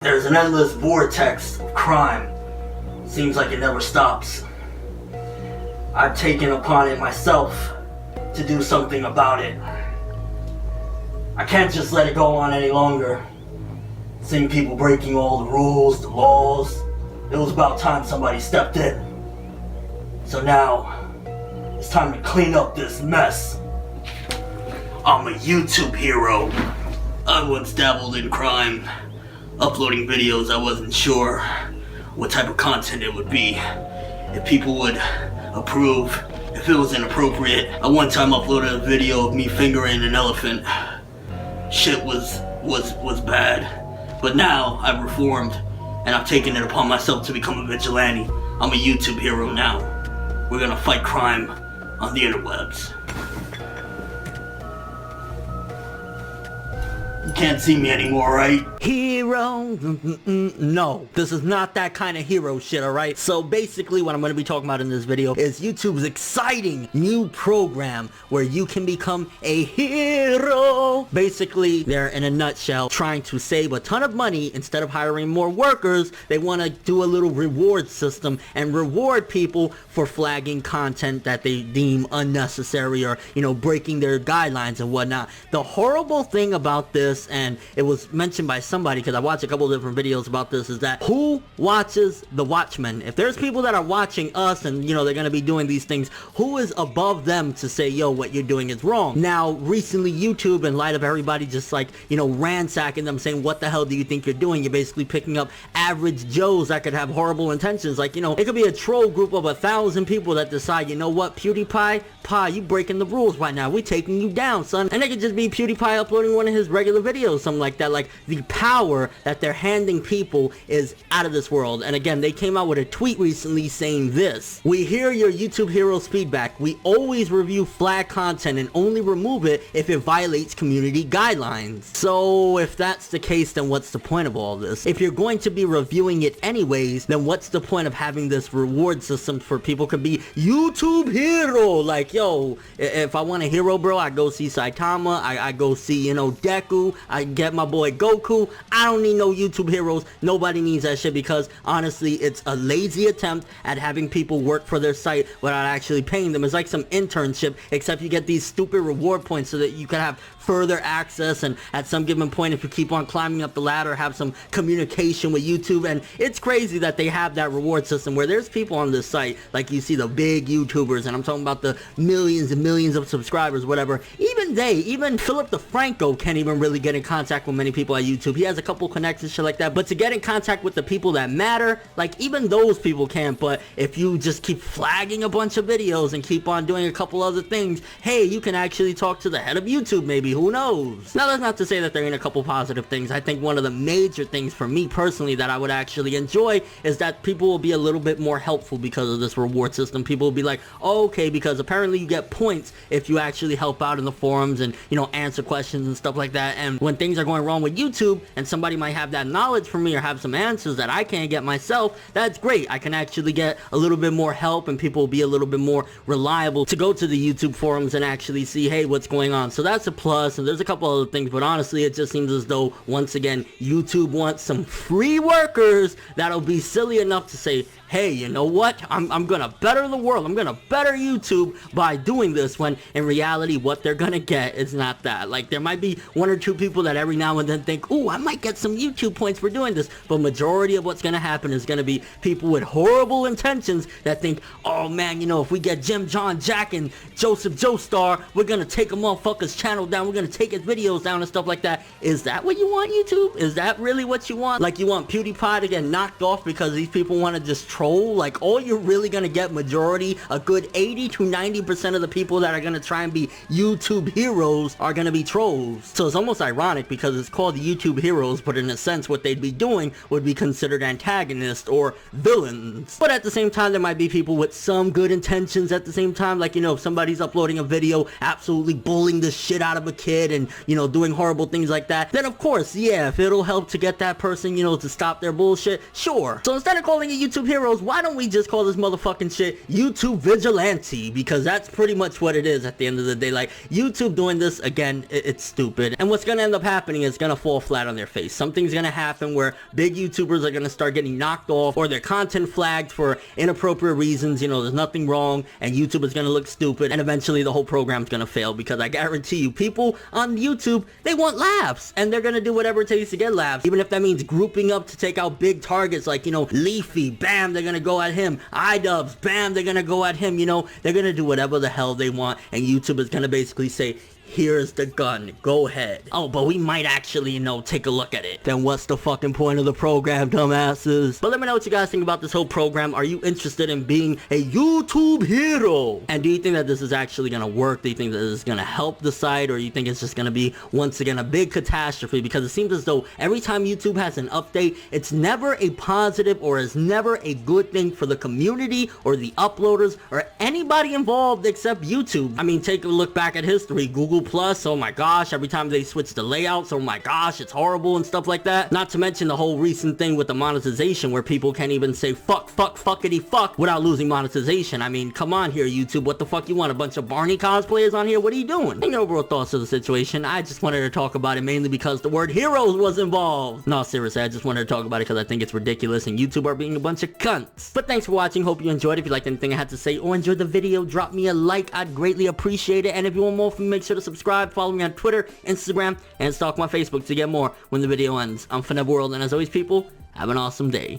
There's an endless vortex of crime. Seems like it never stops. I've taken upon it myself to do something about it. I can't just let it go on any longer. Seeing people breaking all the rules, the laws. It was about time somebody stepped in. So now, it's time to clean up this mess. I'm a YouTube hero. I once dabbled in crime. Uploading videos, I wasn't sure what type of content it would be. If people would approve, if it was inappropriate. I one time uploaded a video of me fingering an elephant. Shit was bad. But now I've reformed and I've taken it upon myself to become a vigilante. I'm a YouTube hero now. We're gonna fight crime on the interwebs. You can't see me anymore, right? Hero? No, this is not that kind of hero shit, alright? So basically what I'm going to be talking about in this video is YouTube's exciting new program where you can become a hero. Basically, they're in a nutshell trying to save a ton of money. Instead of hiring more workers, they want to do a little reward system and reward people for flagging content that they deem unnecessary or, you know, breaking their guidelines and whatnot. The horrible thing about this, and it was mentioned by somebody because I watched a couple of different videos about this, is that who watches the Watchmen? If there's people that are watching us and, you know, they're going to be doing these things, who is above them to say, yo, what you're doing is wrong? Now, recently YouTube, in light of everybody just like, you know, ransacking them, saying, what the hell do you think you're doing? You're basically picking up average Joes that could have horrible intentions. Like, you know, it could be a troll group of 1,000 people that decide, you know what, PewDiePie, you breaking the rules right now. We taking you down, son. And they could just be PewDiePie uploading one of his regular videos, something like that. Like, the power that they're handing people is out of this world. And again, they came out with a tweet recently saying this: we hear your YouTube heroes feedback. We always review flag content and only remove it if it violates community guidelines. So if that's the case, then what's the point of all this? If you're going to be reviewing it anyways, then what's the point of having this reward system for people to be YouTube hero? Like, yo, if I want a hero, bro, I go see Saitama, I go see, you know, Deku, I get my boy Goku. I don't need no YouTube heroes. Nobody needs that shit, because honestly, it's a lazy attempt at having people work for their site without actually paying them. It's like some internship, except you get these stupid reward points so that you can have further access, and at some given point, if you keep on climbing up the ladder, have some communication with YouTube. And it's crazy that they have that reward system where there's people on this site, like you see the big YouTubers, and I'm talking about the millions and millions of subscribers, whatever. Even Philip DeFranco can't even really get in contact with many people at YouTube. He has a couple connections, shit like that, but to get in contact with the people that matter, like, even those people can't. But if you just keep flagging a bunch of videos and keep on doing a couple other things, hey, you can actually talk to the head of YouTube, maybe, who knows? Now, that's not to say that there ain't a couple positive things. I think one of the major things for me personally that I would actually enjoy is that people will be a little bit more helpful because of this reward system. People will be like, oh, okay, because apparently you get points if you actually help out in the forums and, you know, answer questions and stuff like that. And when things are going wrong with YouTube and somebody might have that knowledge for me or have some answers that I can't get myself, that's great. I can actually get a little bit more help, and people will be a little bit more reliable to go to the YouTube forums and actually see, hey, what's going on. So that's a plus. And there's a couple other things, but honestly, it just seems as though, once again, YouTube wants some free workers that'll be silly enough to say, hey, you know what? I'm gonna better the world. I'm gonna better YouTube by doing this, when in reality, what they're gonna get is not that. Like, there might be one or two people that every now and then think, ooh, I might get some YouTube points for doing this. But majority of what's gonna happen is gonna be people with horrible intentions that think, oh man, you know, if we get Jim, John, Jack, and Joseph Joestar, we're gonna take a motherfucker's channel down. We're gonna take his videos down and stuff like that. Is that what you want, YouTube? Is that really what you want? Like, you want PewDiePie to get knocked off because these people want to just troll? Like, all you're really gonna get, majority, a good 80 to 90% of the people that are gonna try and be YouTube heroes are gonna be trolls. So it's almost ironic because it's called YouTube heroes, but in a sense what they'd be doing would be considered antagonists or villains. But at the same time, there might be people with some good intentions at the same time. Like, you know, if somebody's uploading a video absolutely bullying the shit out of a kid and, you know, doing horrible things like that, then of course, yeah, if it'll help to get that person, you know, to stop their bullshit, sure. So instead of calling it YouTube heroes, why don't we just call this motherfucking shit YouTube vigilante? Because that's pretty much what it is at the end of the day. Like, YouTube doing this, again, it's stupid. And what's gonna end up happening is gonna fall flat on on their face. Something's gonna happen where big YouTubers are gonna start getting knocked off or their content flagged for inappropriate reasons. You know, there's nothing wrong, and YouTube is gonna look stupid, and eventually the whole program's gonna fail, because I guarantee you, people on YouTube, they want laughs, and they're gonna do whatever it takes to get laughs, even if that means grouping up to take out big targets like, you know, Leafy, bam, they're gonna go at him. iDubbbz, bam, they're gonna go at him. You know, they're gonna do whatever the hell they want, and YouTube is gonna basically say, here's the gun, go ahead. Oh, but we might actually, you know, take a look at it. Then what's the fucking point of the program, dumbasses? But let me know what you guys think about this whole program. Are you interested in being a YouTube hero? And do you think that this is actually gonna work? Do you think that this is gonna help the site, or you think it's just gonna be, once again, a big catastrophe? Because it seems as though every time YouTube has an update, it's never a positive, or is never a good thing for the community or the uploaders or anybody involved except YouTube. I mean, take a look back at history. Google Plus, oh my gosh, every time they switch the layouts, oh my gosh, it's horrible and stuff like that. Not to mention the whole recent thing with the monetization, where people can't even say fuckity fuck without losing monetization. I mean, come on here, YouTube, what the fuck you want? A bunch of Barney cosplayers on here? What are you doing? And your overall thoughts of the situation, I just wanted to talk about it mainly because the word heroes was involved. No, seriously, I just wanted to talk about it because I think it's ridiculous and YouTube are being a bunch of cunts. But thanks for watching, hope you enjoyed. If you liked anything I had to say or enjoyed the video, drop me a like, I'd greatly appreciate it. And if you want more from me, make sure to subscribe, follow me on Twitter, Instagram, and stalk my Facebook to get more when the video ends. I'm ForneverWorld, and as always, people, have an awesome day.